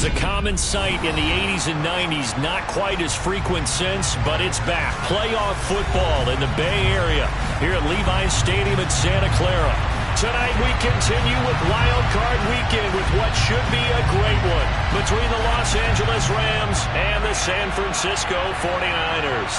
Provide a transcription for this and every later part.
was a common sight in the 80s and 90s. Not quite as frequent since, but it's back. Playoff football in the Bay Area here at Levi's Stadium in Santa Clara. Tonight we continue with Wild Card Weekend with what should be a great one between the Los Angeles Rams and the San Francisco 49ers.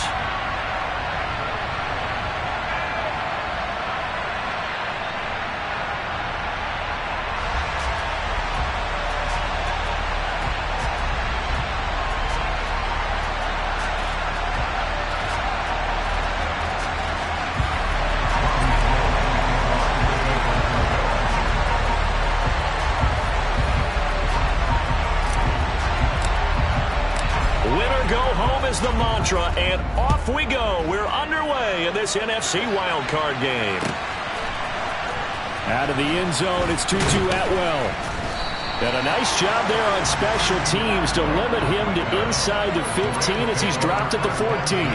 The mantra, and off we go. We're underway in this NFC wildcard game. Out of the end zone, it's Tutu Atwell. And a nice job there on special teams to limit him to inside the 15 as he's dropped at the 14.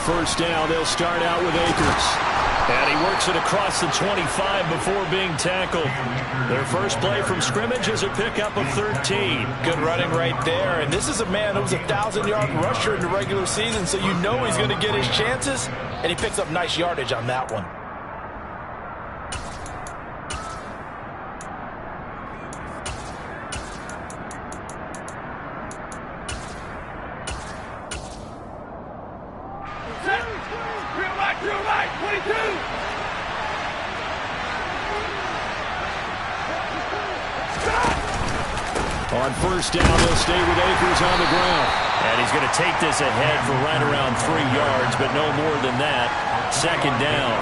First down, they'll start out with Akers. And he works it across the 25 before being tackled. Their first play from scrimmage is a pickup of 13. Good running right there. And this is a man who was a 1,000-yard rusher in the regular season, so you know he's going to get his chances. And he picks up nice yardage on that one. On first down, they'll stay with Akers on the ground. And he's going to take this ahead for right around 3 yards, but no more than that. Second down.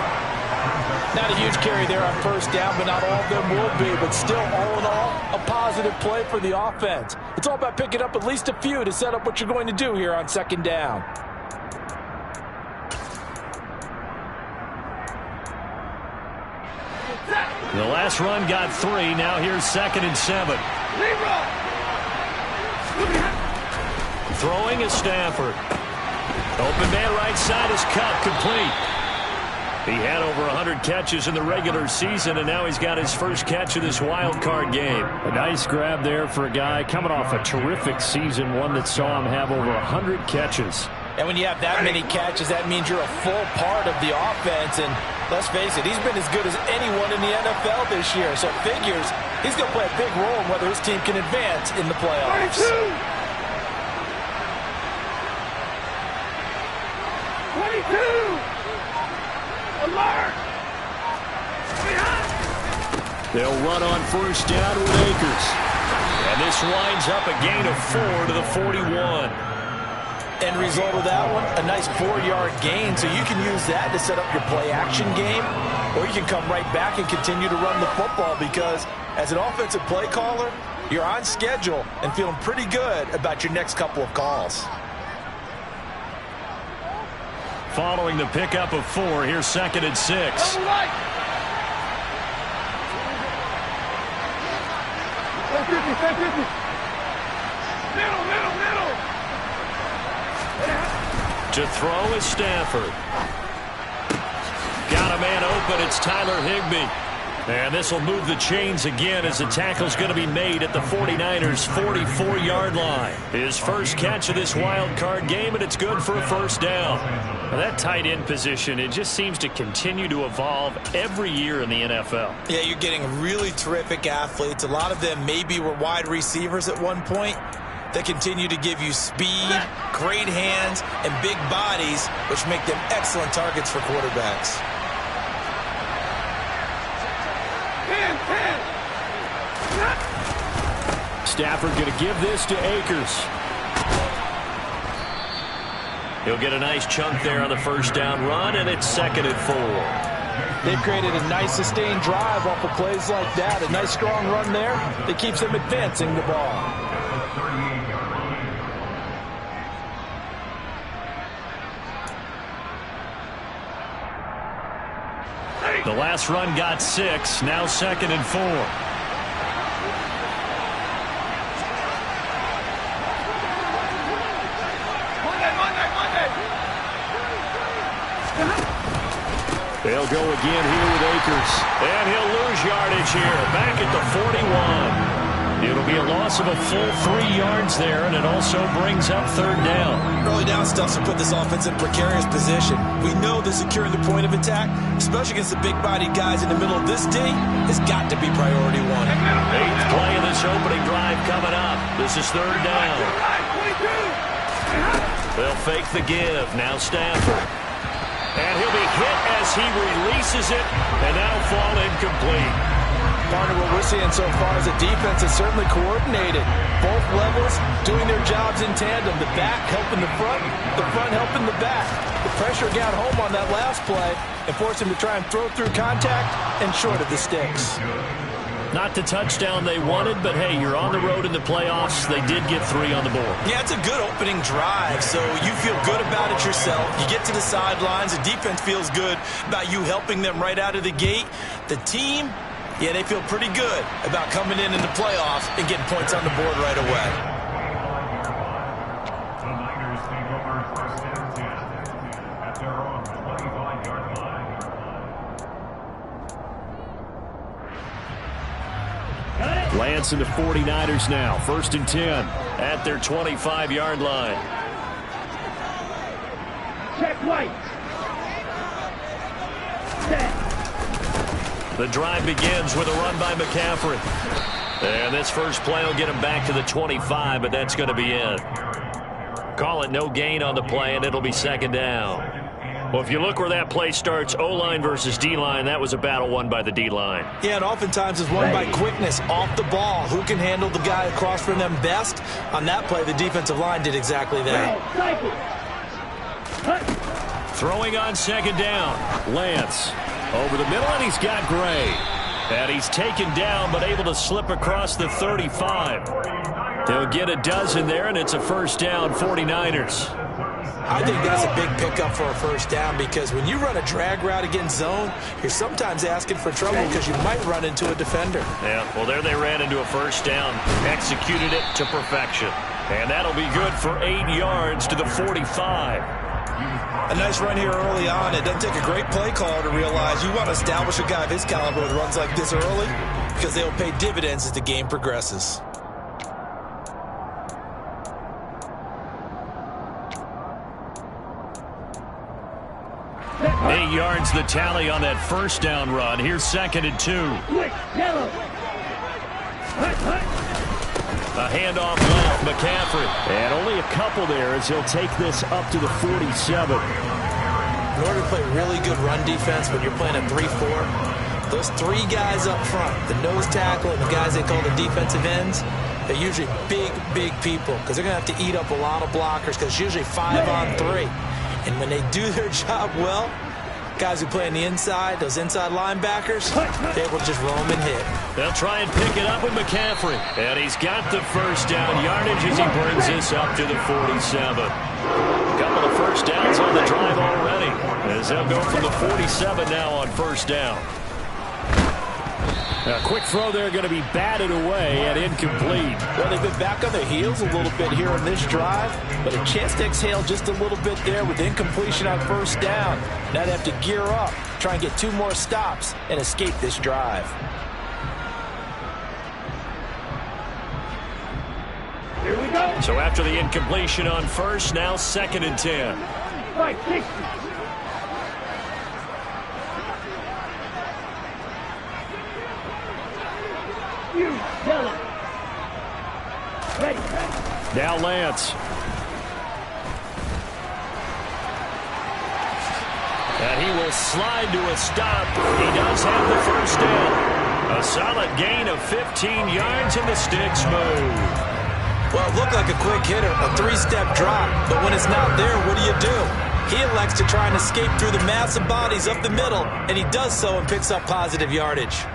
Not a huge carry there on first down, but not all of them will be. But still, all in all, a positive play for the offense. It's all about picking up at least a few to set up what you're going to do here on second down. The last run got 3. Now here's 2nd and 7. Throwing is Stafford. Open man right side is cut, complete. He had over 100 catches in the regular season, and now he's got his first catch of this wild card game. A nice grab there for a guy coming off a terrific season, one that saw him have over 100 catches. And when you have that many catches, that means you're a full part of the offense. And let's face it, he's been as good as anyone in the NFL this year. So it figures he's going to play a big role in whether his team can advance in the playoffs. 22! Alert! They'll run on first down with Akers. And this winds up a gain of 4 to the 41. End result of that one, a nice 4-yard gain, so you can use that to set up your play-action game, or you can come right back and continue to run the football because as an offensive play caller, you're on schedule and feeling pretty good about your next couple of calls. Following the pickup of 4, here's 2nd and 6. Middle. To throw is Stafford. Got a man open. It's Tyler Higbee. And this will move the chains again as the tackle's going to be made at the 49ers' 44-yard line. His first catch of this wild card game, and it's good for a first down. Now that tight end position, it just seems to continue to evolve every year in the NFL. Yeah, you're getting really terrific athletes. A lot of them maybe were wide receivers at one point. They continue to give you speed, great hands, and big bodies, which make them excellent targets for quarterbacks. 10. Stafford going to give this to Akers. He'll get a nice chunk there on the first down run, and it's 2nd and 4. They've created a nice sustained drive off of plays like that. A nice strong run there that keeps them advancing the ball. The last run got 6. Now 2nd and 4. They'll go again here with Akers. And he'll lose yardage here. Back at the 41. It'll be a loss of a full 3 yards there, and it also brings up 3rd down. Early down stuff to put this offense in precarious position. We know that securing the point of attack, especially against the big-bodied guys in the middle of this D, has got to be priority 1. 8th play of this opening drive coming up. This is 3rd down. They'll fake the give. Now Stafford. And he'll be hit as he releases it, and that'll fall incomplete. Partner, what we're seeing so far is the defense is certainly coordinated. Both levels doing their jobs in tandem. The back helping the front helping the back. The pressure got home on that last play and forced him to try and throw through contact and short of the sticks. Not the touchdown they wanted, but hey, you're on the road in the playoffs. They did get 3 on the board. Yeah, it's a good opening drive, so you feel good about it yourself. You get to the sidelines. The defense feels good about you helping them right out of the gate. The team, yeah, they feel pretty good about coming in the playoffs and getting points on the board right away. Lance and the 49ers now. 1st and 10 at their 25-yard line. Check White. Set. The drive begins with a run by McCaffrey. And this first play will get him back to the 25, but that's going to be it. Call it no gain on the play, and it'll be 2nd down. Well, if you look where that play starts, O-line versus D-line, that was a battle won by the D-line. Yeah, and oftentimes it's won by quickness off the ball. Who can handle the guy across from them best? On that play, the defensive line did exactly that. Throwing on 2nd down. Lance over the middle, and he's got Gray. And he's taken down, but able to slip across the 35. They'll get a dozen there, and it's a 1st down, 49ers. I think that's a big pickup for a 1st down because when you run a drag route against zone, you're sometimes asking for trouble because you might run into a defender. Yeah, well, there they ran into a 1st down, executed it to perfection. And that'll be good for 8 yards to the 45. A nice run here early on. It doesn't take a great play caller to realize you want to establish a guy of his caliber with runs like this early because they'll pay dividends as the game progresses. Eight yards the tally on that 1st down run. Here's 2nd and 2. A handoff left, McCaffrey. And only a couple there as he'll take this up to the 47. In order to play really good run defense when you're playing a 3-4, those 3 guys up front, the nose tackle and the guys they call the defensive ends, they're usually big people because they're going to have to eat up a lot of blockers because it's usually 5 on 3. And when they do their job well, guys who play on the inside, those inside linebackers, they're able to just roam and hit. They'll try and pick it up with McCaffrey. And he's got the 1st down yardage as he brings this up to the 47. A couple of 1st downs on the drive already as they'll go from the 47 now on 1st down. A quick throw there going to be batted away and incomplete. Well, they've been back on their heels a little bit here in this drive, but a chance to exhale just a little bit there with incompletion on 1st down. Now they have to gear up, try and get 2 more stops and escape this drive. Here we go. So after the incompletion on 1st, now 2nd and 10. 560. Now Lance. And he will slide to a stop. He does have the 1st down. A solid gain of 15 yards and the sticks move. Well, it looked like a quick hitter, a 3-step drop. But when it's not there, what do? He elects to try and escape through the massive bodies up the middle, and he does so and picks up positive yardage.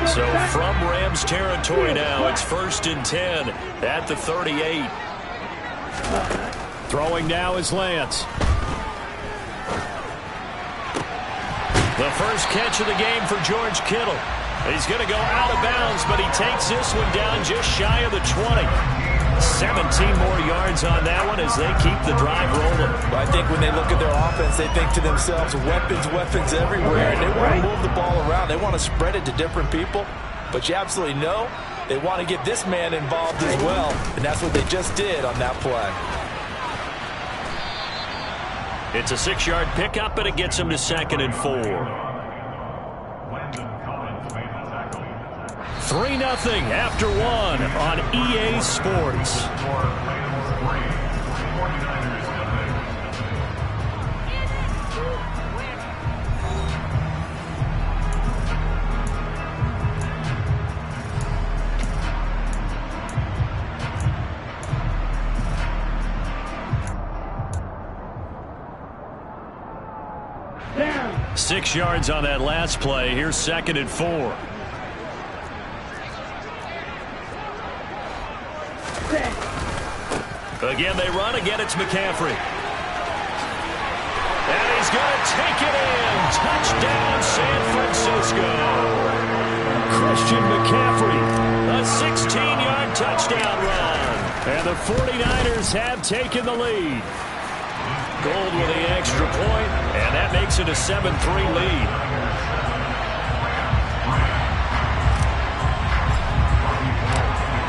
So from Rams territory now, it's 1st and 10 at the 38. Throwing now is Lance. The first catch of the game for George Kittle. He's going to go out of bounds, but he takes this one down just shy of the 20. 17 more yards on that one as they keep the drive rolling. Well, I think when they look at their offense, they think to themselves, weapons, weapons everywhere. And they want to move the ball around. They want to spread it to different people. But you absolutely know they want to get this man involved as well. And that's what they just did on that play. It's a 6-yard pickup, and it gets him to 2nd and 4. 3-0 after 1 on EA Sports. Down. 6 yards on that last play. Here's 2nd and 4. Again, they run. Again, it's McCaffrey. And he's going to take it in. Touchdown, San Francisco. Christian McCaffrey, a 16-yard touchdown run. And the 49ers have taken the lead. Gold with the extra point, and that makes it a 7-3 lead.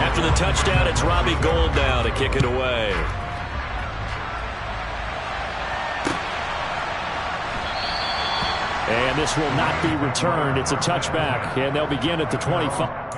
After the touchdown, it's Robbie Gould now to kick it away. And this will not be returned. It's a touchback, and they'll begin at the 25.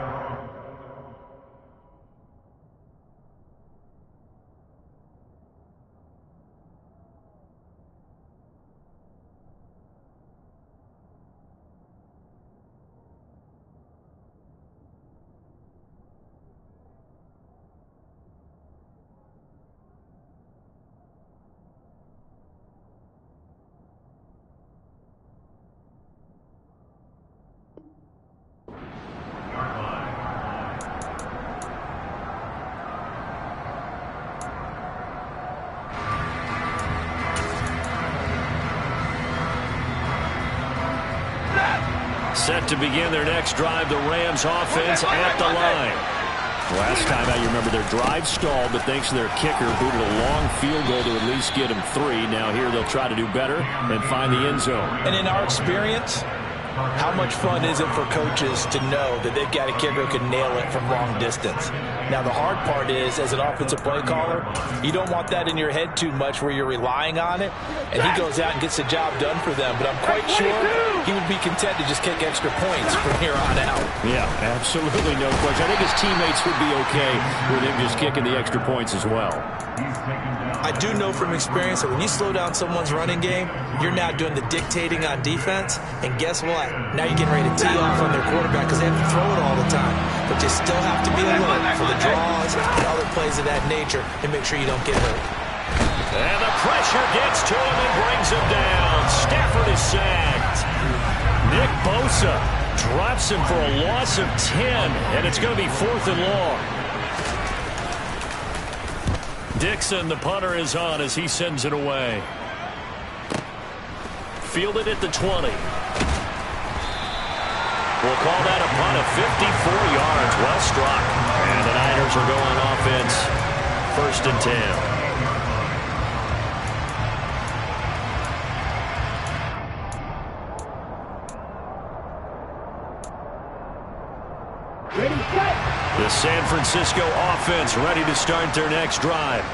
Set to begin their next drive, the Rams offense at the line. Last time out, you remember their drive stalled, but thanks to their kicker, booted a long field goal to at least get them 3. Now here they'll try to do better and find the end zone. And in our experience, how much fun is it for coaches to know that they've got a kicker who can nail it from long distance? Now, the hard part is, as an offensive play caller, you don't want that in your head too much where you're relying on it, and he goes out and gets the job done for them. But I'm quite sure he would be content to just kick extra points from here on out. Yeah, absolutely no question. I think his teammates would be okay with him just kicking the extra points as well. I do know from experience that when you slow down someone's running game, you're now doing the dictating on defense, and guess what? Now you're getting ready to tee off on their quarterback because they have to throw it all the time. But you still have to be alert for the draws and other plays of that nature and make sure you don't get hurt. And the pressure gets to him and brings him down. Stafford is sacked. Nick Bosa drops him for a loss of 10, and it's going to be 4th and long. Dixon, the punter, is on as he sends it away. Fielded at the 20. We'll call that a punt of 54 yards. Well struck. And the Niners are going offense. 1st and 10. Ready, set. The San Francisco offense ready to start their next drive.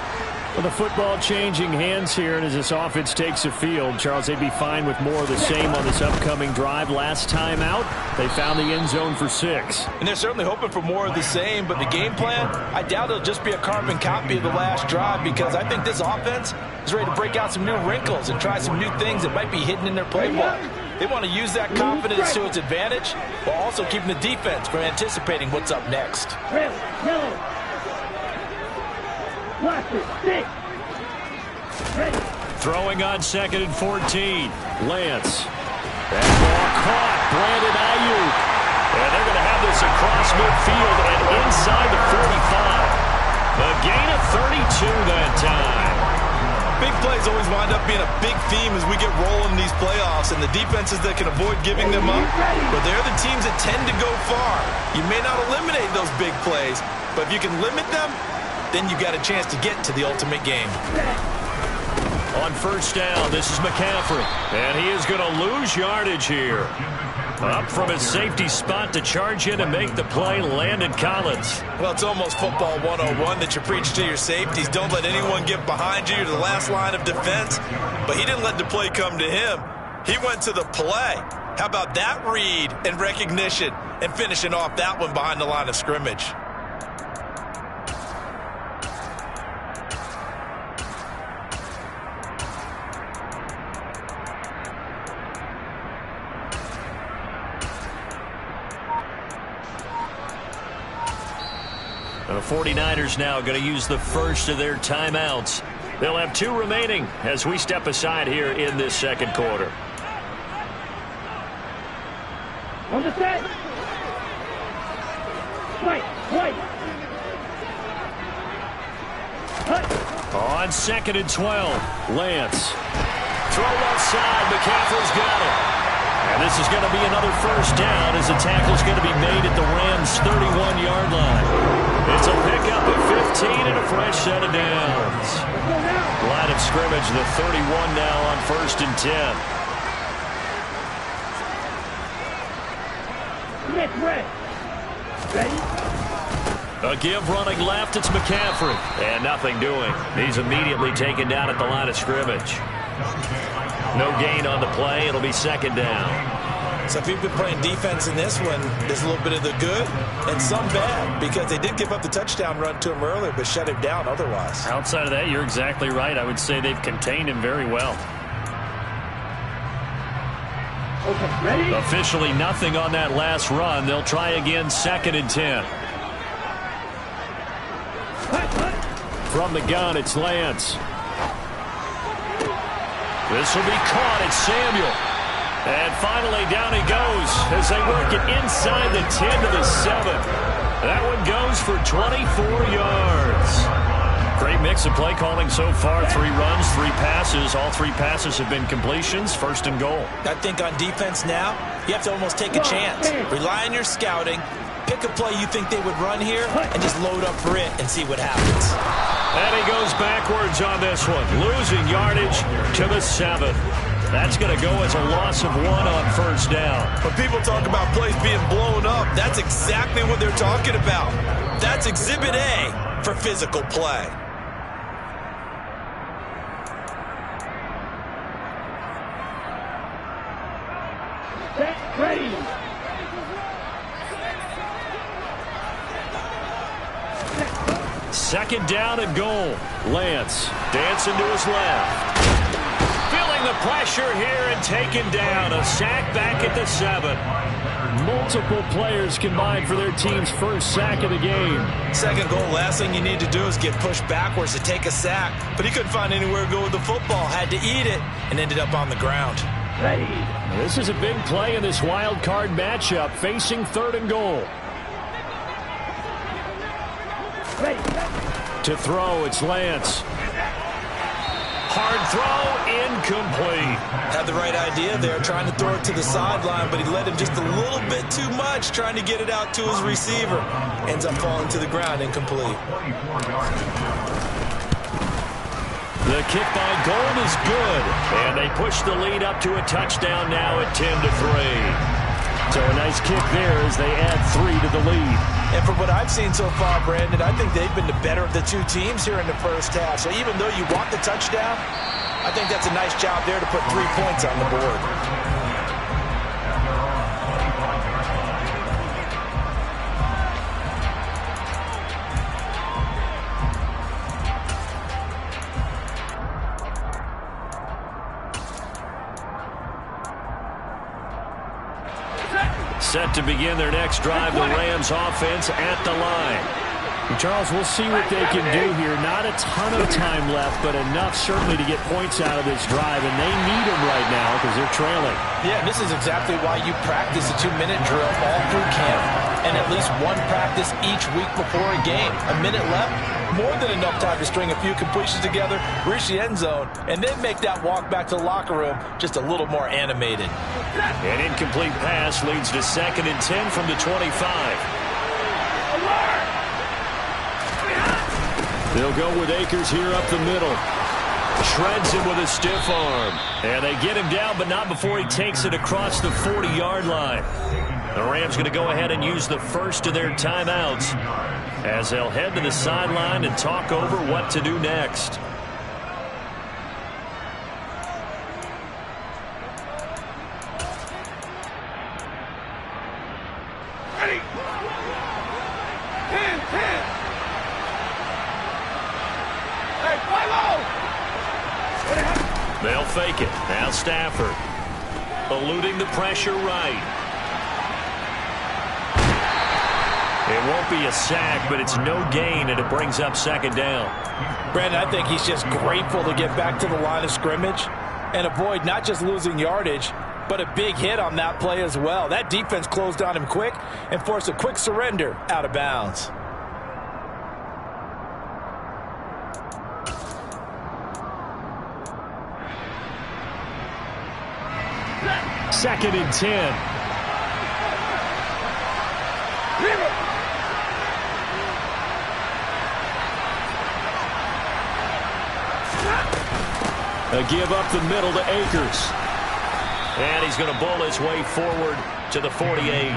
Well, the football changing hands here, and as this offense takes the field, Charles, they'd be fine with more of the same on this upcoming drive. Last time out, they found the end zone for 6. And they're certainly hoping for more of the same, but the game plan, I doubt it'll just be a carbon copy of the last drive, because I think this offense is ready to break out some new wrinkles and try some new things that might be hidden in their playbook. They want to use that confidence to its advantage, while also keeping the defense from anticipating what's up next. Red, yellow. Watch it, stick. Ready. Throwing on 2nd and 14. Lance. That ball caught. Brandon Ayuk. And they're going to have this across midfield and inside the 45. A gain of 32 that time. always wind up being a big theme as we get rolling in these playoffs, and the defenses that can avoid giving them up, but they're the teams that tend to go far. You may not eliminate those big plays, but if you can limit them, then you got a chance to get to the ultimate game. On first down, this is McCaffrey, and he is going to lose yardage here. Up from his safety spot to charge in and make the play, Landon Collins. Well, it's almost football 101 that you preach to your safeties. Don't let anyone get behind you. You're the last line of defense. But he didn't let the play come to him. He went to the play. How about that read and recognition and finishing off that one behind the line of scrimmage? The 49ers now going to use the first of their timeouts. They'll have 2 remaining as we step aside here in this second quarter. On the set. White. On 2nd and 12, Lance. Throw left side, McCaffrey's got it. And this is going to be another first down as the tackle's going to be made at the Rams' 31-yard line. It's a pickup of 15 and a fresh set of downs. Line of scrimmage, the 31 now on 1st and 10. Ready? A give running left, it's McCaffrey. And nothing doing. He's immediately taken down at the line of scrimmage. No gain on the play. It'll be 2nd down. So if you've been playing defense in this one, there's a little bit of the good and some bad, because they did give up the touchdown run to him earlier, but shut him down otherwise. Outside of that, you're exactly right. I would say they've contained him very well. Okay, ready? Officially nothing on that last run. They'll try again, 2nd and 10. From the gun, it's Lance. This will be caught. It's Samuel. And finally, down he goes as they work it inside the 10 to the 7. That one goes for 24 yards. Great mix of play calling so far. 3 runs, 3 passes. All 3 passes have been completions. 1st and goal. I think on defense now, you have to almost take a chance. Rely on your scouting. Pick a play you think they would run here and just load up for it and see what happens. And he goes backwards on this one, losing yardage to the 7. That's going to go as a loss of 1 on 1st down. When people talk about plays being blown up, that's exactly what they're talking about. That's Exhibit A for physical play. Set, ready. Second down and goal. Lance dancing to his left. Feeling the pressure here and taken down. A sack back at the 7. Multiple players combined for their team's first sack of the game. 2nd goal, last thing you need to do is get pushed backwards to take a sack. But he couldn't find anywhere to go with the football. Had to eat it and ended up on the ground. Ready. This is a big play in this wild card matchup, facing 3rd and goal. Ready. To throw, it's Lance. Hard throw, incomplete. Had the right idea there, trying to throw it to the sideline, but he led him just a little bit too much, trying to get it out to his receiver. Ends up falling to the ground, incomplete. The kick by Gold is good, and they push the lead up to a touchdown now at 10-3. So a nice kick there as they add 3 to the lead. And from what I've seen so far, Brandon, I think they've been the better of the 2 teams here in the first half. So even though you want the touchdown, I think that's a nice job there to put 3 points on the board. Set to begin their next drive, the Rams offense at the line. Charles, we'll see what they can do here. Not a ton of time left, but enough certainly to get points out of this drive, and they need them right now because they're trailing. Yeah, this is exactly why you practice a 2-minute drill all through camp. and at least one practice each week before a game. A minute left, more than enough time to string a few completions together, reach the end zone, and then make that walk back to the locker room just a little more animated. An incomplete pass leads to 2nd and 10 from the 25. They'll go with Akers here up the middle. Shreds him with a stiff arm. And they get him down, but not before he takes it across the 40-yard line. The Rams going to go ahead and use the first of their timeouts as they'll head to the sideline and talk over what to do next. Ready. 10, 10. Hey, fly low. They'll fake it. Now Stafford. Eluding the pressure right. It won't be a sack, but it's no gain, and it brings up 2nd down. Brandon, I think he's just grateful to get back to the line of scrimmage and avoid not just losing yardage, but a big hit on that play as well. That defense closed on him quick and forced a quick surrender out of bounds. Second and 10. A give up the middle to Akers. And he's going to bull his way forward to the 48.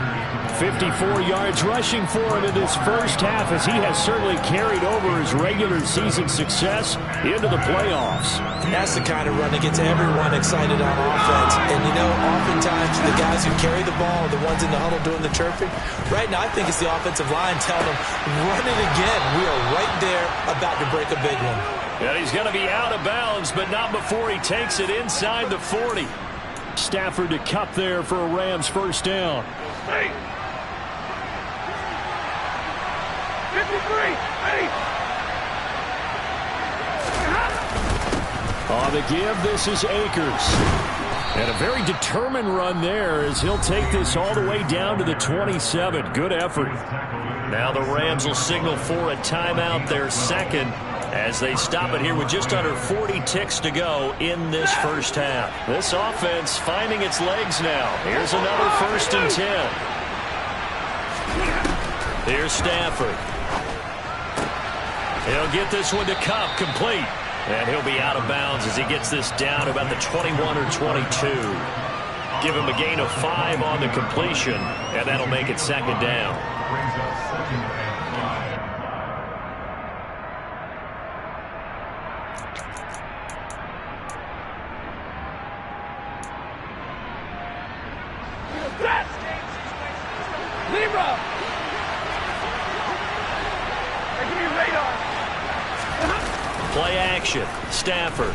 54 yards rushing for him in this first half, as he has certainly carried over his regular season success into the playoffs. That's the kind of run that gets everyone excited on offense. And, you know, oftentimes the guys who carry the ball are the ones in the huddle doing the chirping. Right now, I think it's the offensive line telling them, run it again. We are right there about to break a big one. And he's going to be out of bounds, but not before he takes it inside the 40. Stafford to cut there for a Rams first down. Hey. 53. Ready. On the give, this is Akers. And a very determined run there as he'll take this all the way down to the 27. Good effort. Now the Rams will signal for a timeout, their second, as they stop it here with just under 40 ticks to go in this first half. This offense finding its legs now. Here's another 1st and 10. Here's Stafford. He'll get this one to Cup, complete. And he'll be out of bounds as he gets this down to about the 21 or 22. Give him a gain of 5 on the completion, and that'll make it 2nd down. Libra. Give me radar. Play action. Stafford.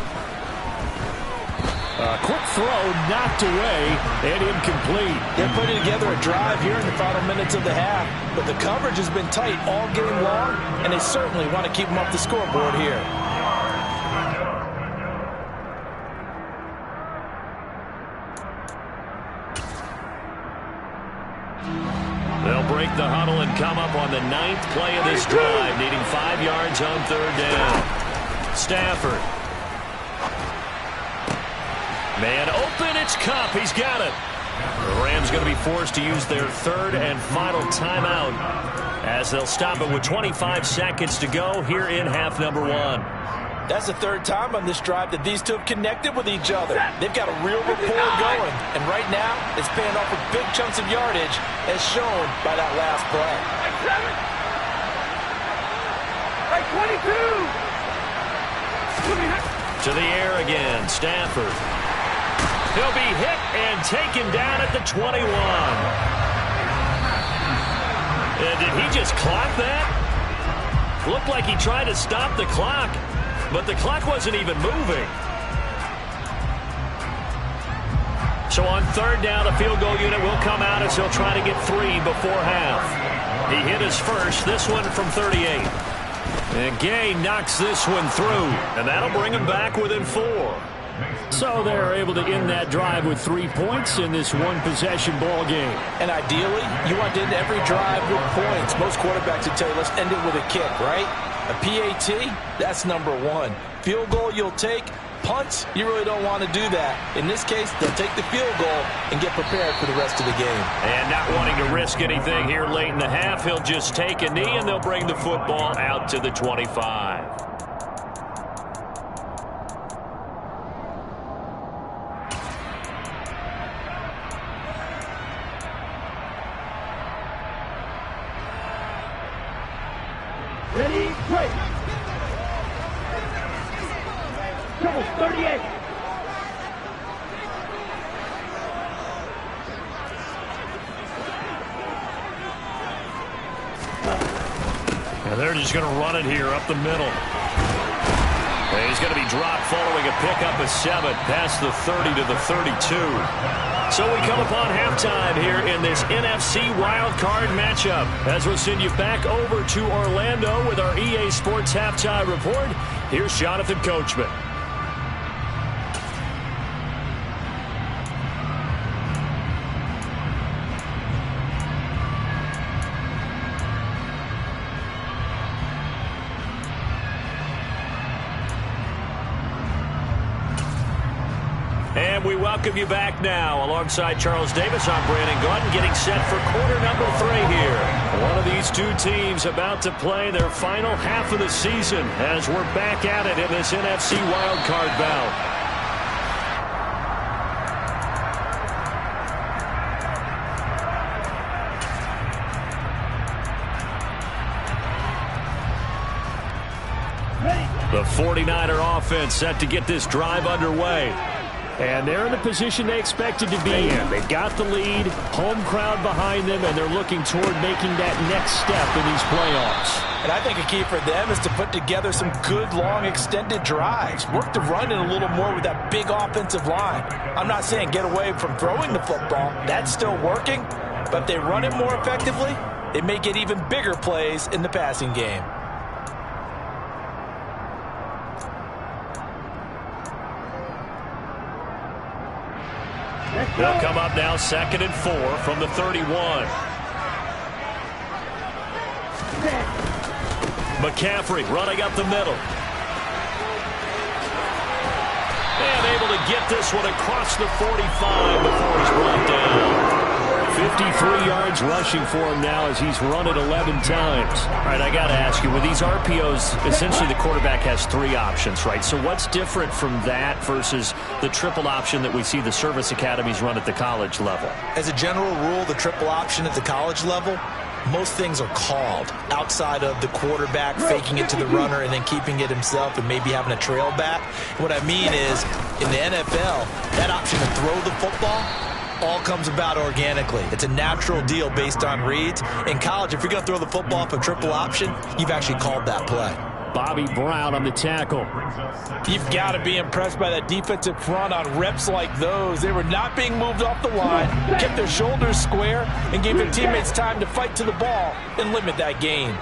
A quick throw knocked away and incomplete. They're putting together a drive here in the final minutes of the half, but the coverage has been tight all game long, and they certainly want to keep them up the scoreboard here. They'll break the huddle and come up on the 9th play of this drive, needing 5 yards on 3rd down. Stafford. Man open, it's Cup. He's got it. The Rams going to be forced to use their 3rd and final timeout as they'll stop it with 25 seconds to go here in half number 1. That's the 3rd time on this drive that these two have connected with each other. They've got a real rapport going, and right now it's paying off with big chunks of yardage, as shown by that last play. Like 22. To the air again, Stafford. He'll be hit and taken down at the 21. Did he just clock that? Looked like he tried to stop the clock, but the clock wasn't even moving. So on 3rd down, the field goal unit will come out as he'll try to get 3 before half. He hit his first, this one from 38. And Gay knocks this one through, and that'll bring him back within 4. So they're able to end that drive with 3 points in this one-possession ball game. And ideally, you want to end every drive with points. Most quarterbacks would tell you, let's end it with a kick, right? A PAT, that's number one. Field goal you'll take. Punts, you really don't want to do that. In this case, they'll take the field goal and get prepared for the rest of the game. And not wanting to risk anything here late in the half, he'll just take a knee and they'll bring the football out to the 25. Ready, break. Double 38. And they're just going to run it here up the middle. And he's going to be dropped following a pickup of 7 past the 30 to the 32. So we come upon halftime here in this NFC wildcard matchup. As we'll send you back over to Orlando with our EA Sports Halftime Report, here's Jonathan Coachman. And we welcome you back now. Alongside Charles Davis, I'm Brandon Gordon, getting set for quarter number 3 here. One of these two teams about to play their final half of the season as we're back at it in this NFC wildcard bout. The 49er offense set to get this drive underway. And they're in the position they expected to be in. They've got the lead, home crowd behind them, and they're looking toward making that next step in these playoffs. And I think a key for them is to put together some good, long, extended drives. Work the run in a little more with that big offensive line. I'm not saying get away from throwing the football. That's still working. But if they run it more effectively, it may get even bigger plays in the passing game. They'll come up now 2nd and 4 from the 31. McCaffrey running up the middle. And able to get this one across the 45 before he's brought down. 53 yards rushing for him now as he's run it 11 times. All right, I got to ask you, with these RPOs, essentially the quarterback has 3 options, right? So what's different from that versus the triple option that we see the service academies run at the college level? As a general rule, the triple option at the college level, most things are called outside of the quarterback faking it to the runner and then keeping it himself and maybe having a trail back. What I mean is, in the NFL, that option to throw the football all comes about organically. It's a natural deal based on reads. In college, if you're going to throw the football for triple option, you've actually called that play. Bobby Brown on the tackle. You've got to be impressed by that defensive front on reps like those. They were not being moved off the line, kept their shoulders square, and gave their teammates time to fight to the ball and limit that gain.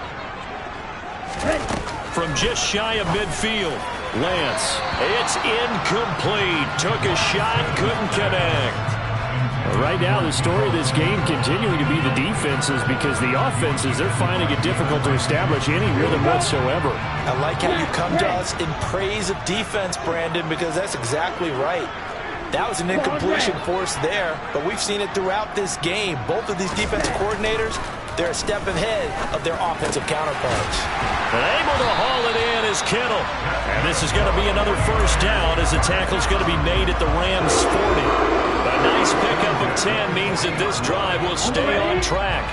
From just shy of midfield, Lance. It's incomplete. Took a shot, couldn't connect. Right now, the story of this game continuing to be the defenses, because the offenses, they're finding it difficult to establish any rhythm whatsoever. I like how you come to us in praise of defense, Brandon, because that's exactly right. That was an incompletion force there, but we've seen it throughout this game. Both of these defensive coordinators, they're a step ahead of their offensive counterparts. And able to haul it in is Kittle. And this is going to be another first down as the tackle's going to be made at the Rams 40. A nice pickup of 10 means that this drive will stay on track.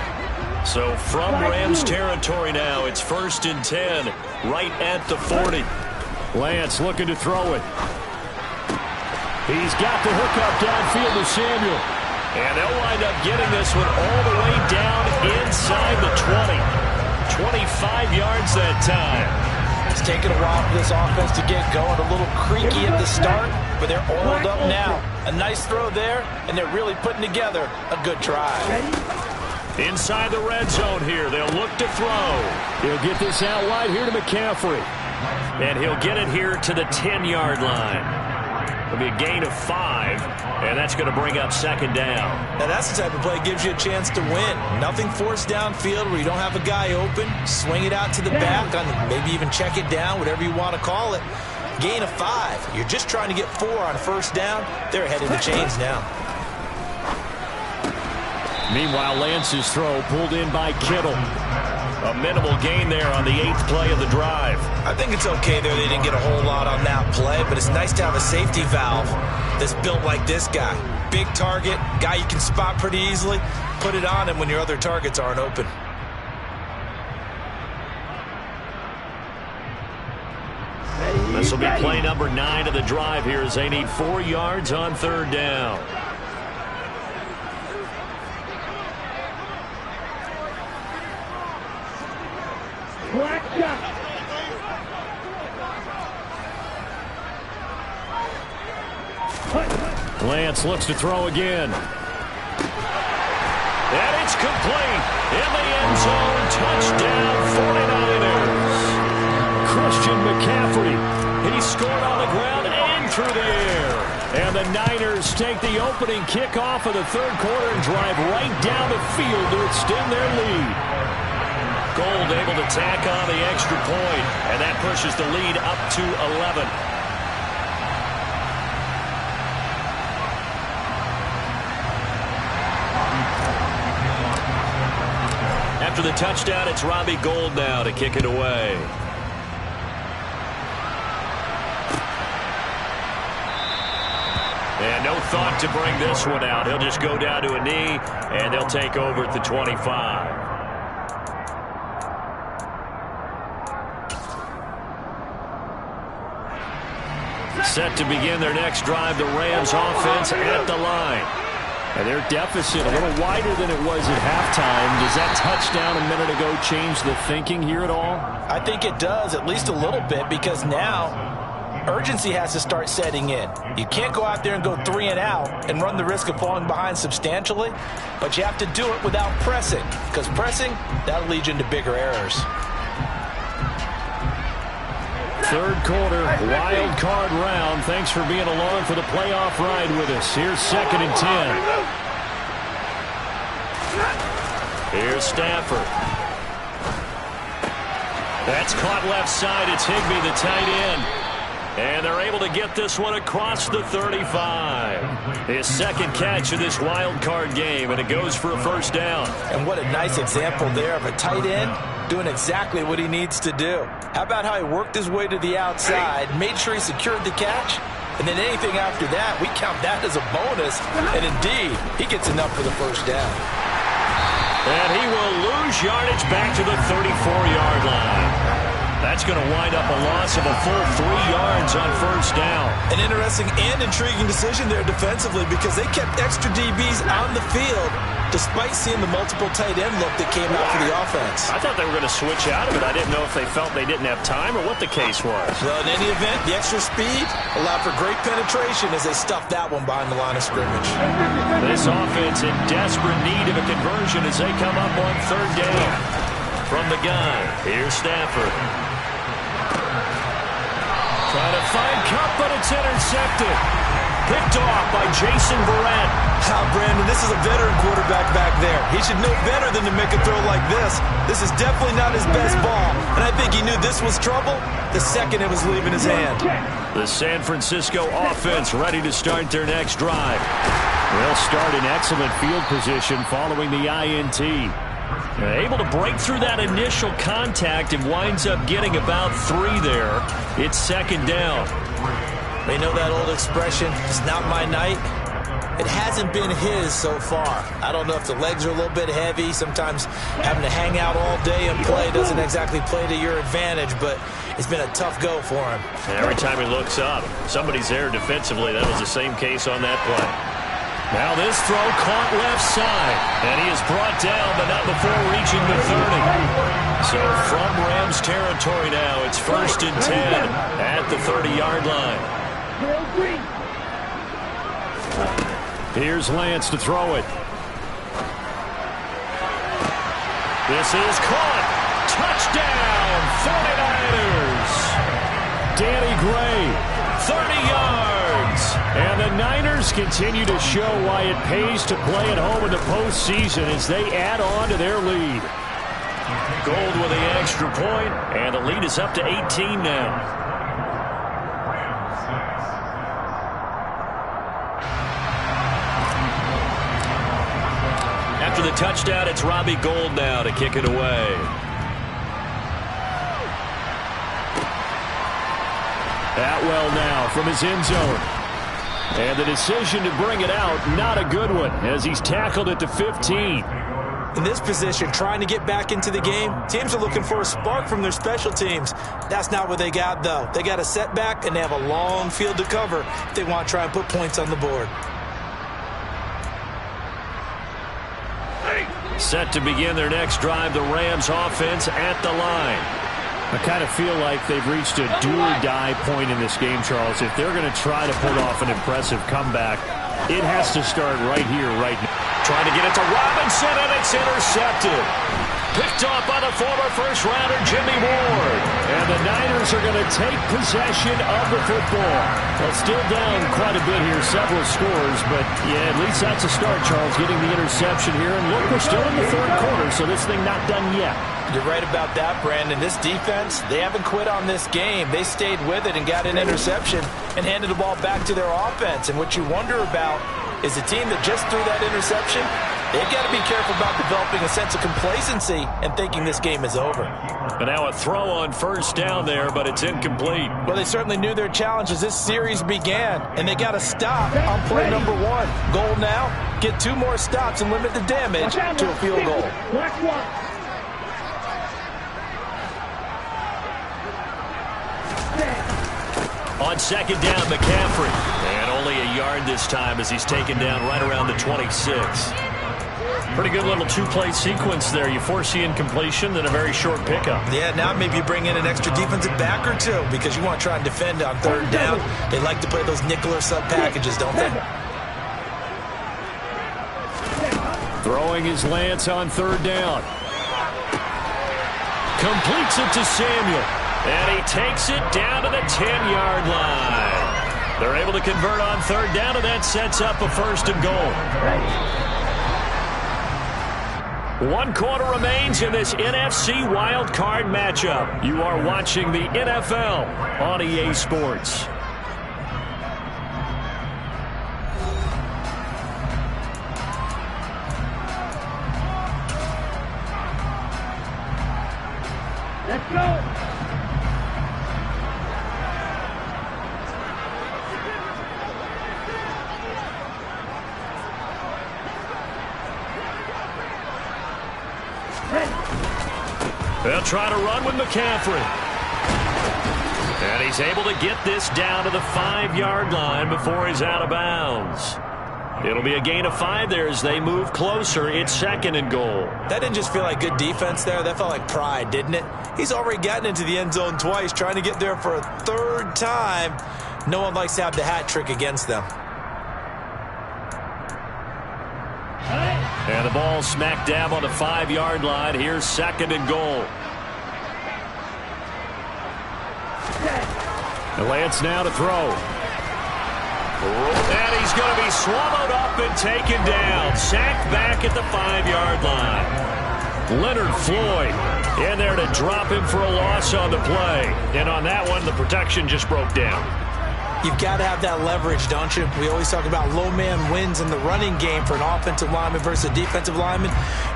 So from Rams territory now, it's 1st and 10, right at the 40. Lance looking to throw it. He's got the hookup downfield to Samuel. And they'll wind up getting this one all the way down inside the 20. 25 yards that time. It's taken a while for this offense to get going. A little creaky at the start, but they're oiled up now. A nice throw there, and they're really putting together a good drive. Inside the red zone here, they'll look to throw. He'll get this out wide here to McCaffrey. And he'll get it here to the 10-yard line. It'll be a gain of 5, and that's going to bring up second down. Now that's the type of play that gives you a chance to win. Nothing forced downfield where you don't have a guy open. Swing it out to the back, maybe even check it down, whatever you want to call it. Gain of 5. You're just trying to get 4 on first down. They're ahead of the chains now. Meanwhile, Lance's throw pulled in by Kittle. A minimal gain there on the 8th play of the drive. I think it's okay there. They didn't get a whole lot on that play, but it's nice to have a safety valve that's built like this guy. Big target, guy you can spot pretty easily. Put it on him when your other targets aren't open. This will be play number 9 of the drive here as they need 4 yards on third down. Lance looks to throw again. And it's complete. In the end zone, touchdown 49ers. Christian McCaffrey. He scored on the ground and through the air. And the Niners take the opening kickoff of the third quarter and drive right down the field to extend their lead. Gold able to tack on the extra point, and that pushes the lead up to 11. After the touchdown, it's Robbie Gould now to kick it away. And no thought to bring this one out. He'll just go down to a knee, and they'll take over at the 25. Set to begin their next drive, the Rams offense at the line. And their deficit a little wider than it was at halftime. Does that touchdown a minute ago change the thinking here at all? I think it does, at least a little bit, because now urgency has to start setting in. You can't go out there and go 3 and out and run the risk of falling behind substantially, but you have to do it without pressing, because pressing, that'll lead you into bigger errors. Third quarter, wild card round. Thanks for being along for the playoff ride with us. Here's 2nd and 10. Here's Stafford. That's caught left side. It's Higbee, the tight end. And they're able to get this one across the 35. His second catch of this wild card game, and it goes for a first down. And what a nice example there of a tight end doing exactly what he needs to do. How about how he worked his way to the outside, made sure he secured the catch, and then anything after that, we count that as a bonus. And indeed, he gets enough for the first down. And he will lose yardage back to the 34-yard line. That's going to wind up a loss of a full 3 yards on first down. An interesting and intriguing decision there defensively, because they kept extra DBs on the field despite seeing the multiple tight end look that came out for the offense. I thought they were going to switch out of it. I didn't know if they felt they didn't have time or what the case was. Well, in any event, the extra speed allowed for great penetration as they stuffed that one behind the line of scrimmage. This offense in desperate need of a conversion as they come up on third down. From the gun, here's Stafford. Trying to find Cup, but it's intercepted. Picked off by Jason Verrett. Brandon, this is a veteran quarterback back there. He should know better than to make a throw like this. This is definitely not his best ball, and I think he knew this was trouble the second it was leaving his hand. The San Francisco offense ready to start their next drive. They'll start in excellent field position following the INT. Able to break through that initial contact and winds up getting about 3 there. It's second down. They know that old expression, it's not my night. It hasn't been his so far. I don't know if the legs are a little bit heavy. Sometimes having to hang out all day and play doesn't exactly play to your advantage, but it's been a tough go for him. Every time he looks up, somebody's there defensively. That was the same case on that play. Now this throw caught left side, and he is brought down, but not before reaching the 30. So from Rams territory now, it's 1st and 10 at the 30-yard line. Here's Lance to throw it. This is caught. Touchdown, 49ers. Danny Gray. 30 yards. Niners continue to show why it pays to play at home in the postseason as they add on to their lead. Gold with the extra point, and the lead is up to 18 now. After the touchdown, it's Robbie Gould now to kick it away. Atwell now from his end zone. And the decision to bring it out, not a good one, as he's tackled at the 15. In this position, trying to get back into the game, teams are looking for a spark from their special teams. That's not what they got, though. They got a setback, and they have a long field to cover if they want to try and put points on the board. Set to begin their next drive, the Rams offense at the line. I kind of feel like they've reached a do-or-die point in this game, Charles. If they're going to try to pull off an impressive comeback, it has to start right here, right now. Trying to get it to Robinson, and it's intercepted. Picked off by the former first-rounder Jimmy Ward. And the Niners are going to take possession of the football. Well, still down quite a bit here, several scores, but yeah, at least that's a start, Charles, getting the interception here. And look, we're still in the third quarter, so this thing not done yet. You're right about that, Brandon. This defense, they haven't quit on this game. They stayed with it and got an interception and handed the ball back to their offense. And what you wonder about is the team that just threw that interception, they've got to be careful about developing a sense of complacency and thinking this game is over. But now a throw on first down there, but it's incomplete. Well, they certainly knew their challenge as this series began, and they got to stop on play number one. Goal now, get 2 more stops and limit the damage to a field goal. On second down, McCaffrey. And only a yard this time as he's taken down right around the 26. Pretty good little 2-play sequence there. You force the incompletion, then a very short pickup. Yeah, now maybe you bring in an extra defensive back or 2 because you want to try and defend on third down. They like to play those nickel or sub packages, don't they? Throwing his Lance on third down. Completes it to Samuel. And he takes it down to the 10-yard line. They're able to convert on third down, and that sets up a first and goal. 1 quarter remains in this NFC Wild Card matchup. You are watching the NFL on EA Sports. Let's go. They'll try to run with McCaffrey. And he's able to get this down to the 5-yard line before he's out of bounds. It'll be a gain of 5 there as they move closer. It's second and goal. That didn't just feel like good defense there. That felt like pride, didn't it? He's already gotten into the end zone twice, trying to get there for a 3rd time. No one likes to have the hat trick against them. And the ball smack dab on the 5-yard line. Here's second and goal. The Lance now to throw. And he's going to be swallowed up and taken down. Sacked back at the 5-yard line. Leonard Floyd in there to drop him for a loss on the play. And on that one, the protection just broke down. You've got to have that leverage, don't you? We always talk about low man wins in the running game for an offensive lineman versus a defensive lineman.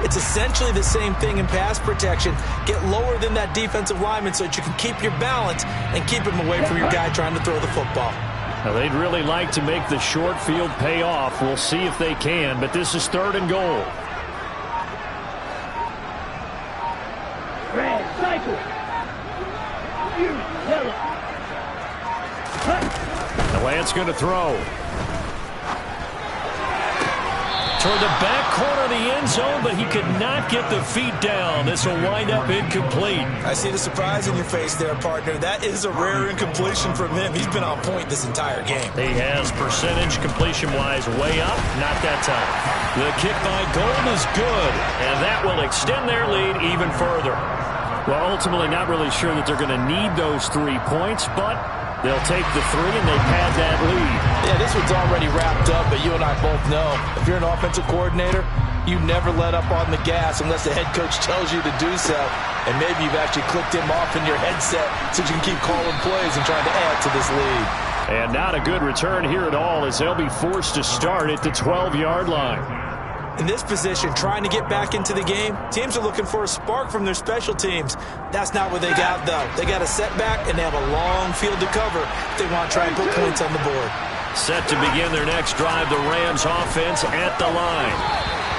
It's essentially the same thing in pass protection. Get lower than that defensive lineman so that you can keep your balance and keep him away from your guy trying to throw the football. Now, they'd really like to make the short field pay off. We'll see if they can, but this is third and goal. Red, cycle. Yellow. The Lance going to throw. Toward the back corner of the end zone, but he could not get the feet down. This will wind up incomplete. I see the surprise in your face there, partner. That is a rare incompletion from him. He's been on point this entire game. He has percentage completion-wise way up, not that time. The kick by Gould is good, and that will extend their lead even further. Well, ultimately not really sure that they're going to need those 3 points, but they'll take the 3 and they pad that lead. Yeah, this one's already wrapped up, but you and I both know if you're an offensive coordinator, you never let up on the gas unless the head coach tells you to do so. And maybe you've actually clicked him off in your headset so you can keep calling plays and trying to add to this lead. And not a good return here at all as they'll be forced to start at the 12-yard line. In this position, trying to get back into the game, teams are looking for a spark from their special teams. That's not what they got, though. They got a setback, and they have a long field to cover if they want to try and put points on the board. Set to begin their next drive, the Rams offense at the line.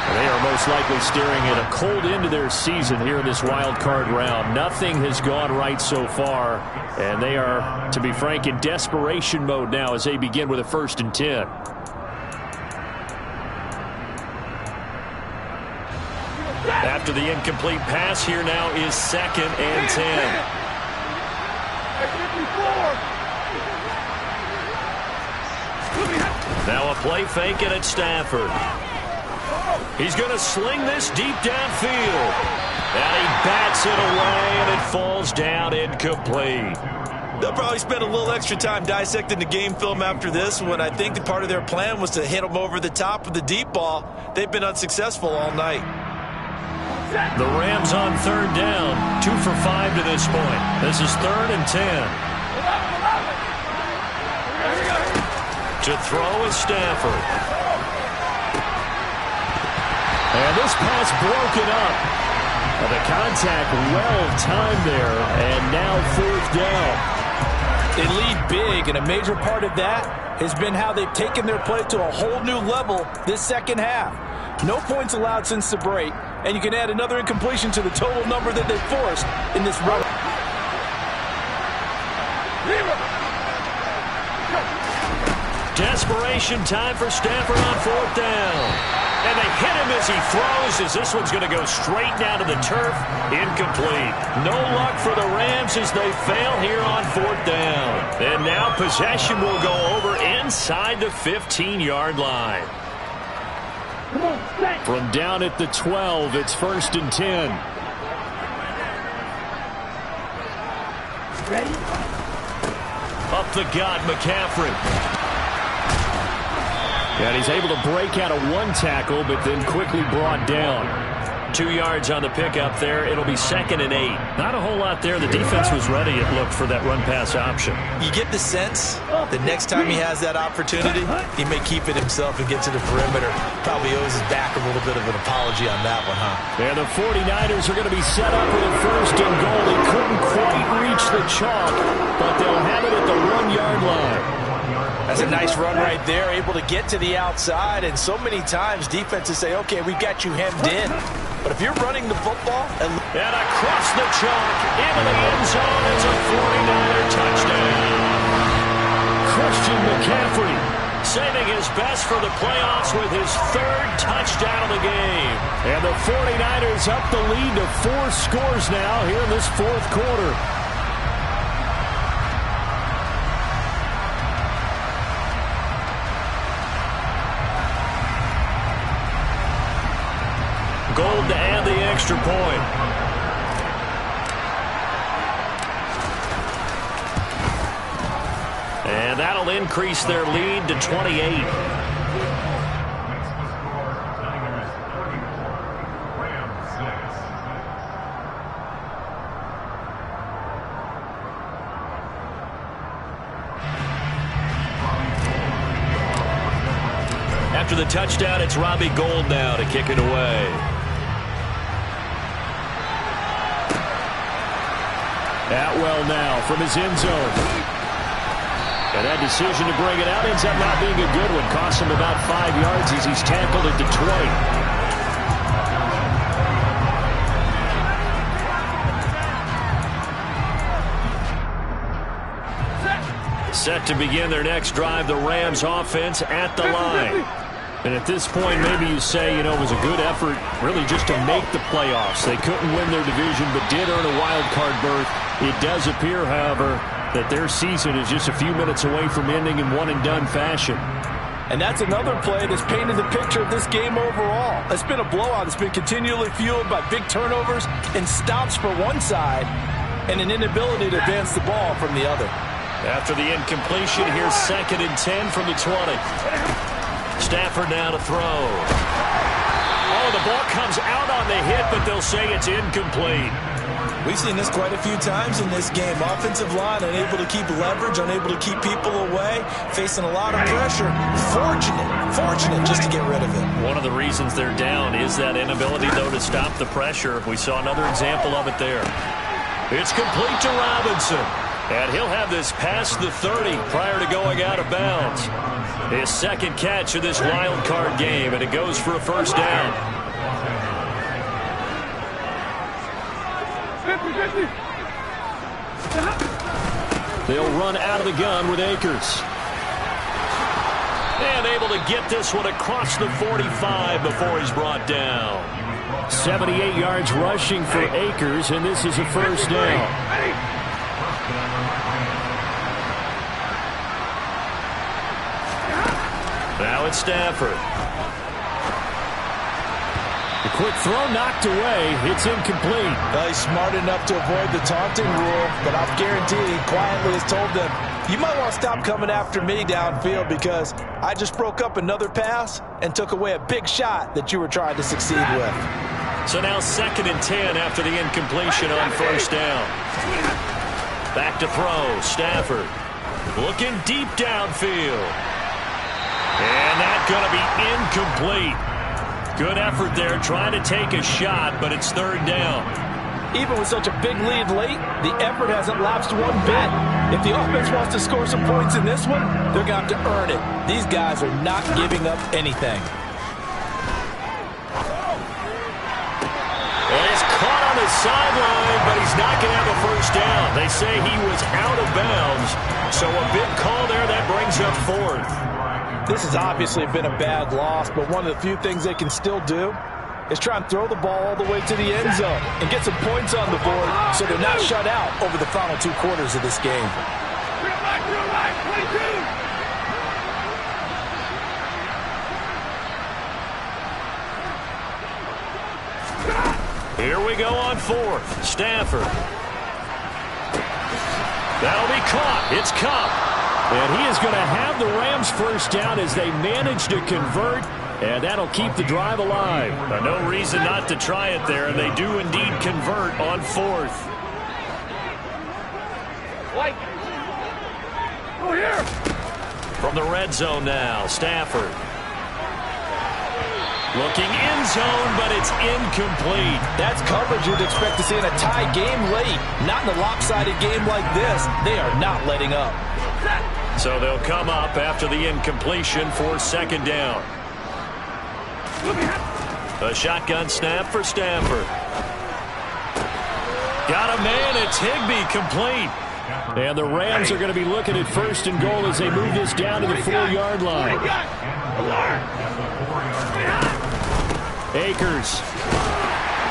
They are most likely staring at a cold end to their season here in this wild card round. Nothing has gone right so far, and they are, to be frank, in desperation mode now as they begin with a 1st and 10. After the incomplete pass, here now is 2nd and 10. Now a play fake, and it's Stafford. He's going to sling this deep downfield. And he bats it away, and it falls down incomplete. They'll probably spend a little extra time dissecting the game film after this one. I think part of their plan was to hit him over the top with the deep ball. They've been unsuccessful all night. The Rams on 3rd down, 2 for 5 to this point. This is 3rd and 10. To throw is Stafford. And this pass broken up. And the contact well-timed there, and now 4th down. They lead big, and a major part of that has been how they've taken their play to a whole new level this second half. No points allowed since the break, and you can add another incompletion to the total number that they forced in this run. Desperation time for Stafford on 4th down. And they hit him as he throws, as this one's going to go straight down to the turf. Incomplete. No luck for the Rams as they fail here on 4th down. And now possession will go over inside the 15-yard line. From down at the 12, it's 1st and 10. Ready? Up the gut, McCaffrey. And he's able to break out of 1 tackle, but then quickly brought down. 2 yards on the pickup there. It'll be 2nd and 8. Not a whole lot there. The defense was ready, it looked, for that run-pass option. You get the sense that next time he has that opportunity, he may keep it himself and get to the perimeter. Probably owes his back a little bit of an apology on that one, huh? And the 49ers are going to be set up with a 1st and goal. They couldn't quite reach the chalk, but they'll have it at the 1-yard line. That's a nice run right there, able to get to the outside, and so many times defenses say, okay, we've got you hemmed in. But if you're running the football and across the chalk into the end zone, it's a 49er touchdown. Christian McCaffrey saving his best for the playoffs with his 3rd touchdown of the game. And the 49ers up the lead to 4 scores now here in this 4th quarter. Gold to add the extra point. And that'll increase their lead to 28. After the touchdown, it's Robbie Gould now to kick it away. Atwell now from his end zone. And that decision to bring it out ends up not being a good one. Costs him about 5 yards as he's tackled at the 20. Set to begin their next drive, the Rams offense at the line. And at this point, maybe you say, it was a good effort really just to make the playoffs. They couldn't win their division, but did earn a wild card berth. It does appear, however, that their season is just a few minutes away from ending in one-and-done fashion. And that's another play that's painted the picture of this game overall. It's been a blowout. It's been continually fueled by big turnovers and stops for one side and an inability to advance the ball from the other. After the incompletion, here's 2nd and 10 from the 20. Stafford now to throw. Oh, the ball comes out on the hit, but they'll say it's incomplete. We've seen this quite a few times in this game. Offensive line unable to keep leverage, unable to keep people away, facing a lot of pressure. Fortunate just to get rid of it. One of the reasons they're down is that inability, though, to stop the pressure. We saw another example of it there. It's complete to Robinson. And he'll have this past the 30 prior to going out of bounds. His 2nd catch of this wild card game, and it goes for a first down. They'll run out of the gun with Akers. And able to get this one across the 45 before he's brought down. 78 yards rushing for Akers, and this is a first down. Now it's Stafford. The quick throw knocked away. It's incomplete. Well, he's smart enough to avoid the taunting rule, but I'll guarantee he quietly has told them, you might want to stop coming after me downfield because I just broke up another pass and took away a big shot that you were trying to succeed with. So now 2nd and 10 after the incompletion on first down. Back to throw. Stafford looking deep downfield. And that's going to be incomplete. Good effort there trying to take a shot, but it's 3rd down. Even with such a big lead late, the effort hasn't lapsed one bit. If the offense wants to score some points in this one, they're going to have to earn it. These guys are not giving up anything. Well, he's caught on the sideline, but he's not going to have a first down. They say he was out of bounds, so a big call there that brings up 4th. This has obviously been a bad loss, but one of the few things they can still do is try and throw the ball all the way to the end zone and get some points on the board so they're not shut out over the final 2 quarters of this game. Here we go on 4th. Stafford. That'll be caught. It's Cup. And he is going to have the Rams first down as they manage to convert, and that'll keep the drive alive. No reason not to try it there, and they do indeed convert on 4th. From the red zone now, Stafford. Looking end zone, but it's incomplete. That's coverage you'd expect to see in a tie game late. Not in a lopsided game like this. They are not letting up. So they'll come up after the incompletion for 2nd down. A shotgun snap for Stafford. Got a man. It's Higbee, complete. And the Rams are going to be looking at 1st and goal as they move this down to the 4-yard line. Akers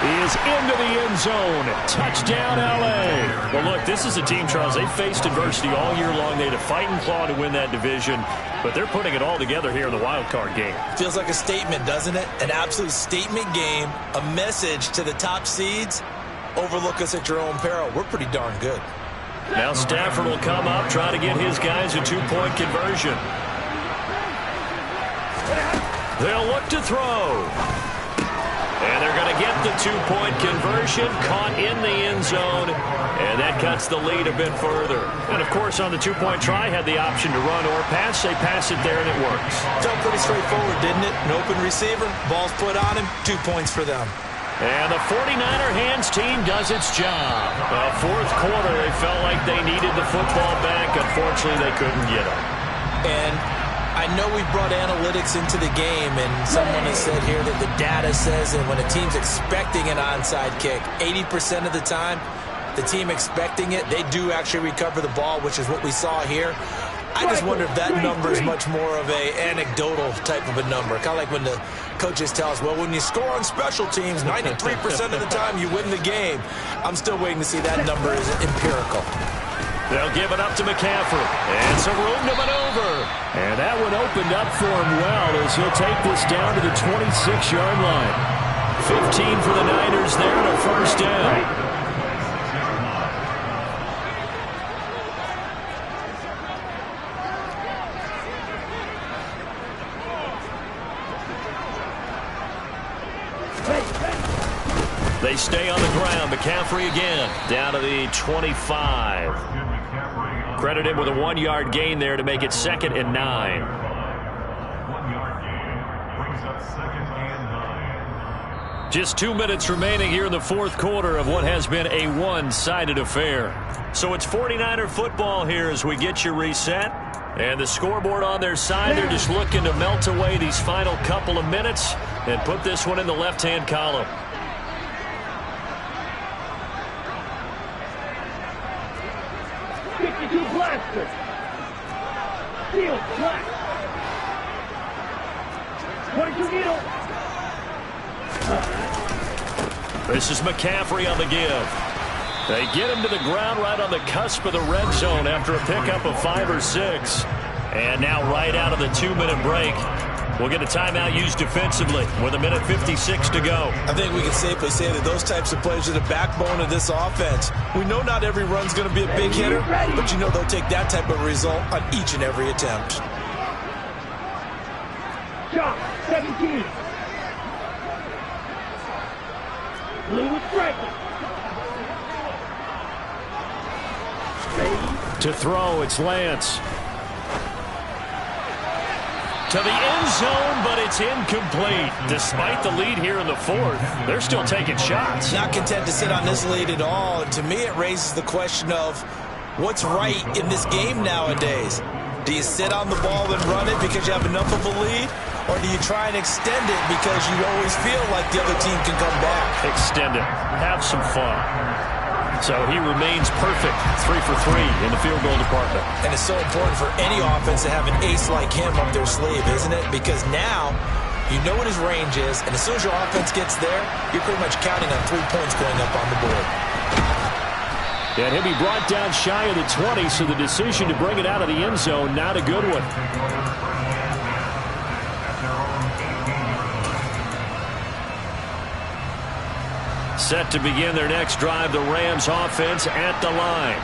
is into the end zone. Touchdown, L.A. Well, look, this is a team, Charles. They've faced adversity all year long. They had to fight and claw to win that division, but they're putting it all together here in the wild card game. Feels like a statement, doesn't it? An absolute statement game, a message to the top seeds. Overlook us at your own peril. We're pretty darn good. Now Stafford will come up, try to get his guys a 2-point conversion. They'll look to throw. And they're going to get the 2-point conversion, caught in the end zone, and that cuts the lead a bit further. And, of course, on the 2-point try, had the option to run or pass. They pass it there, and it works. Felt pretty straightforward, didn't it? An open receiver, ball's put on him, 2 points for them. And the 49er hands team does its job. Fourth quarter, they felt like they needed the football back. Unfortunately, they couldn't get it. And I know we brought analytics into the game, and someone has said here that the data says that when a team's expecting an onside kick, 80% of the time, the team expecting it, they do actually recover the ball, which is what we saw here. I just wonder if that number is much more of a anecdotal type of a number. Kind of like when the coaches tell us, well, when you score on special teams, 93% of the time you win the game. I'm still waiting to see that number is empirical. They'll give it up to McCaffrey. And some room to maneuver. And that one opened up for him well as he'll take this down to the 26-yard line. 15 for the Niners there and a first down. They stay on the ground. McCaffrey again. Down to the 25. Credit him with a 1-yard gain there to make it 2nd and 9. 1-yard gain brings up 2nd and 9. Just 2 minutes remaining here in the 4th quarter of what has been a one-sided affair. So it's 49er football here as we get you reset. And the scoreboard on their side, they're just looking to melt away these final couple of minutes and put this one in the left-hand column. Blaster. Steel black. 22 needle. This is McCaffrey on the give. They get him to the ground right on the cusp of the red zone after a pickup of 5 or 6. And now right out of the 2-minute break, we'll get a timeout used defensively with 1:56 to go. I think we can safely say that those types of plays are the backbone of this offense. We know not every run's going to be a big hitter, but you know they'll take that type of result on each and every attempt. Shot 17. Blue striker. To throw, it's Lance. To the end zone, but it's incomplete. Despite the lead here in the 4th, they're still taking shots. Not content to sit on this lead at all. And to me, it raises the question of what's right in this game nowadays. Do you sit on the ball and run it because you have enough of a lead? Or do you try and extend it because you always feel like the other team can come back? Extend it. Have some fun. So he remains perfect, 3 for 3 in the field goal department. And it's so important for any offense to have an ace like him up their sleeve, isn't it? Because now you know what his range is, and as soon as your offense gets there, you're pretty much counting on 3 points going up on the board. And he'll be brought down shy of the 20, so the decision to bring it out of the end zone, not a good one. Set to begin their next drive, the Rams offense at the line.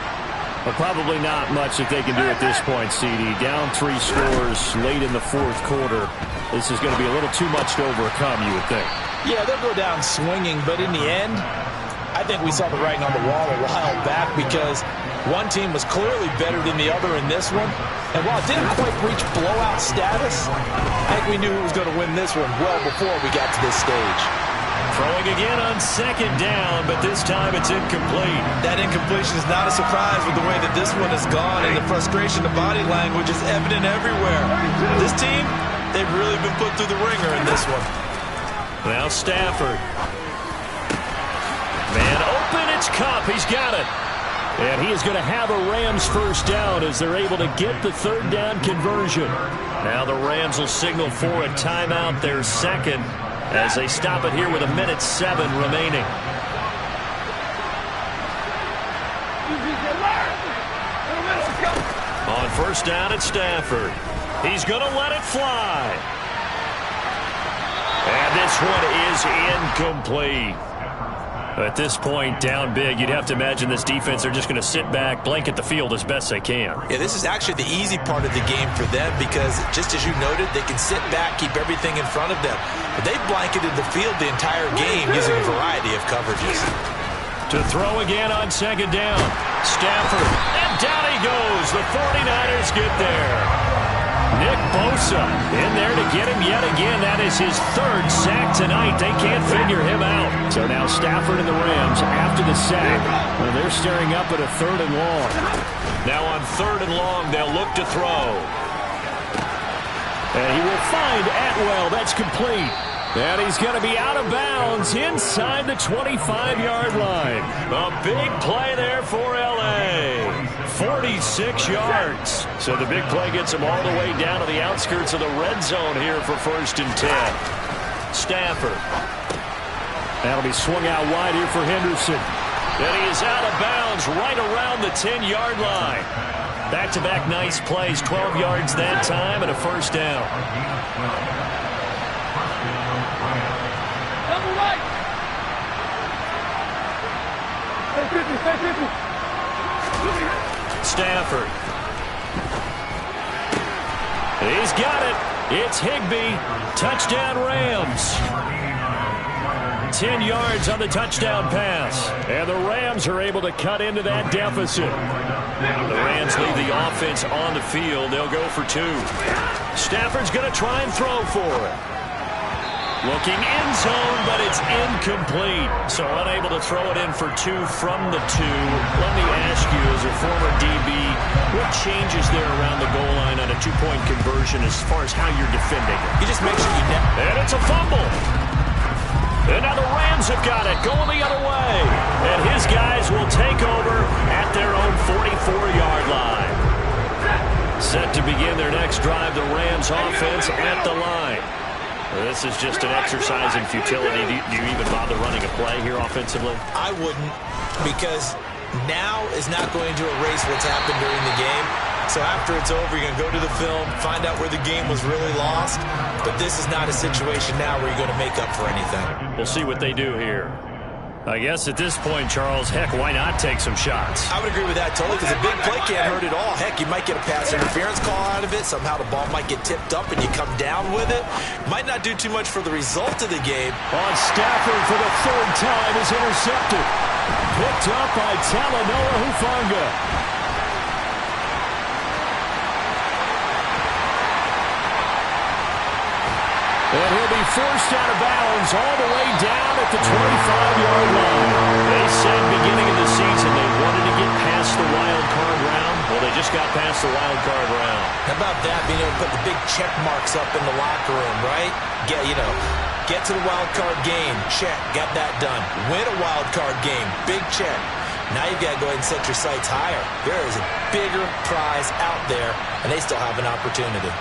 But probably not much that they can do at this point, CD. Down 3 scores late in the 4th quarter. This is going to be a little too much to overcome, you would think. Yeah, they'll go down swinging, but in the end, I think we saw the writing on the wall a while back because one team was clearly better than the other in this one. And while it didn't quite reach blowout status, I think we knew who was going to win this one well before we got to this stage. Throwing again on 2nd down, but this time it's incomplete. That incompletion is not a surprise with the way that this one has gone, and the frustration of body language is evident everywhere. This team, they've really been put through the ringer in this one. Now Stafford. Man open, it's Cup. He's got it. And he is going to have a Rams first down as they're able to get the 3rd down conversion. Now the Rams will signal for a timeout, their 2nd, as they stop it here with 1:07 remaining. On 1st down, it's Stafford. He's going to let it fly. And this one is incomplete. At this point, down big, you'd have to imagine this defense, they're just going to sit back, blanket the field as best they can. Yeah, this is actually the easy part of the game for them because, just as you noted, they can sit back, keep everything in front of them. But they've blanketed the field the entire game using a variety of coverages. To throw again on 2nd down. Stafford, and down he goes. The 49ers get there. Nick Bosa in there to get him yet again. That is his 3rd sack tonight. They can't figure him out. So now Stafford and the Rams after the sack. Well, they're staring up at a 3rd and long. Now on 3rd and long, they'll look to throw. And he will find Atwell. That's complete. And he's going to be out of bounds inside the 25-yard line. A big play there for L.A. 46 yards. So the big play gets him all the way down to the outskirts of the red zone here for 1st and 10. Stafford. That'll be swung out wide here for Henderson. And he is out of bounds right around the 10-yard line. Back-to-back nice plays, 12 yards that time and a 1st down. Stafford. He's got it. It's Higbee. Touchdown Rams. 10 yards on the touchdown pass. And the Rams are able to cut into that deficit. The Rams leave the offense on the field. They'll go for 2. Stafford's going to try and throw for it. Looking end zone, but it's incomplete. So unable to throw it in for 2 from the 2. Let me ask you, as a former DB, what changes there around the goal line on a 2-point conversion as far as how you're defending it? You just make sure you net. And it's a fumble. And now the Rams have got it, going the other way. And his guys will take over at their own 44-yard line. Set to begin their next drive, the Rams offense at the line. This is just an exercise in futility. Do you even bother running a play here offensively? I wouldn't, because now is not going to erase what's happened during the game. So after it's over, you're going to go to the film, find out where the game was really lost. But this is not a situation now where you're going to make up for anything. We'll see what they do here. I guess at this point, Charles, heck, why not take some shots? I would agree with that totally, because a big play can't hurt at all. Heck, you might get a pass interference call out of it. Somehow the ball might get tipped up and you come down with it. Might not do too much for the result of the game. On Stafford for the 3rd time is intercepted. Picked up by Talanoa Hufanga. And he'll be forced out of bounds all the way down at the 25-yard line. They said beginning of the season they wanted to get past the wild card round. Well, they just got past the wild card round. How about that, being able to put the big check marks up in the locker room, right? Get to the wild card game, check, got that done. Win a wild card game, big check. Now you've got to go ahead and set your sights higher. There is a bigger prize out there, and they still have an opportunity.